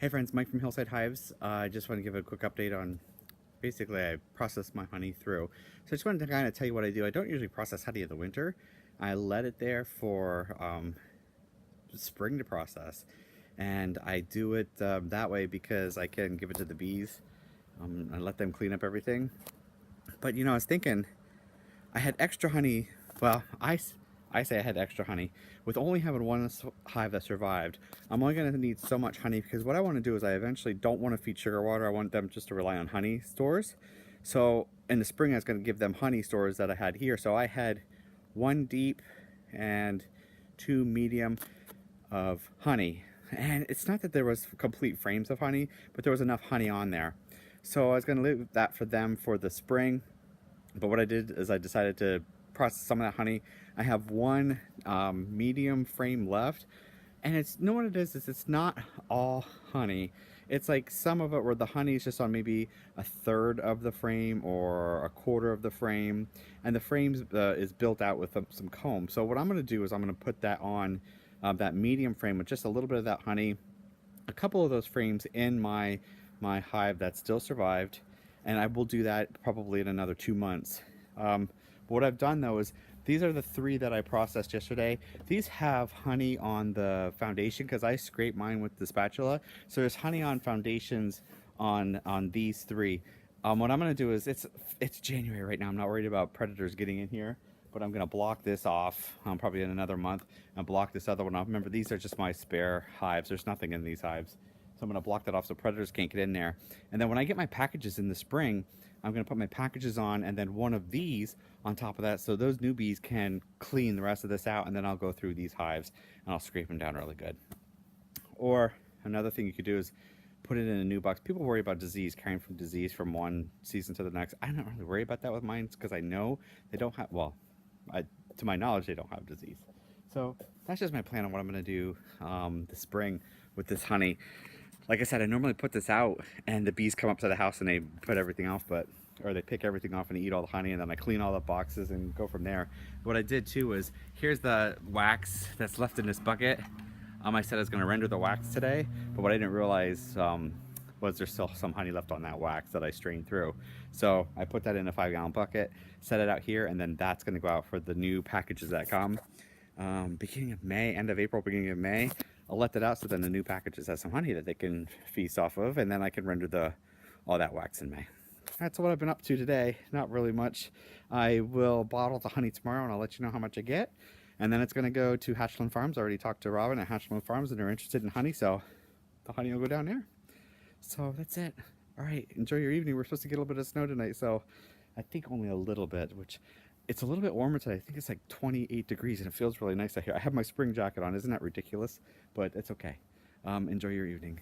Hey friends, Mike from Hillside Hives. I just want to give a quick update on basically I process my honey through. So I just wanted to kind of tell you what I do. I don't usually process honey in the winter. I let it there for spring to process. And I do it that way because I can give it to the bees and let them clean up everything. But you know, I was thinking I had extra honey. Well, I say I had extra honey. With only having one hive that survived, I'm only going to need so much honey because what I want to do is I eventually don't want to feed sugar water. I want them just to rely on honey stores. So in the spring, I was going to give them honey stores that I had here. So I had one deep and two medium of honey. And it's not that there was complete frames of honey, but there was enough honey on there. So I was going to leave that for them for the spring. But what I did is I decided to process some of that honey. I have one medium frame left, and it's, you know what it is it's not all honey. It's like some of it where the honey is just on maybe a third of the frame or a quarter of the frame, and the frame is built out with some comb. So what I'm going to do is I'm going to put that on that medium frame with just a little bit of that honey, a couple of those frames in my hive that still survived, and I will do that probably in another 2 months. But what I've done though is these are the 3 that I processed yesterday. These have honey on the foundation because I scrape mine with the spatula. So there's honey on foundations on these 3. What I'm gonna do is it's January right now. I'm not worried about predators getting in here, but I'm gonna block this off probably in another month and block this other one off. Remember, these are just my spare hives. There's nothing in these hives. So I'm going to block that off so predators can't get in there. And then when I get my packages in the spring, I'm going to put my packages on and then one of these on top of that so those newbies can clean the rest of this out, and then I'll go through these hives and I'll scrape them down really good. Or another thing you could do is put it in a new box. People worry about disease, carrying from disease from one season to the next. I don't really worry about that with mine because I know they don't have, well, to my knowledge, they don't have disease. So that's just my plan on what I'm going to do this spring with this honey. Like I said, I normally put this out and the bees come up to the house and they put everything off, or they pick everything off and eat all the honey, and then I clean all the boxes and go from there. What I did too was, here's the wax that's left in this bucket. I said I was gonna render the wax today, but what I didn't realize was there's still some honey left on that wax that I strained through. So I put that in a 5-gallon bucket, set it out here, and then that's gonna go out for the new packages that come beginning of May, end of April, beginning of May. I'll let that out so then the new packages have some honey that they can feast off of, and then I can render all that wax in May. That's what I've been up to today. Not really much. I will bottle the honey tomorrow and I'll let you know how much I get. And then it's going to go to Hatchland Farms. I already talked to Robin at Hatchland Farms and they're interested in honey, so the honey will go down there. So that's it. All right, enjoy your evening. We're supposed to get a little bit of snow tonight, so I think only a little bit, which it's a little bit warmer today. I think it's like 28 degrees and it feels really nice out here. I have my spring jacket on. Isn't that ridiculous? But it's okay. Enjoy your evening.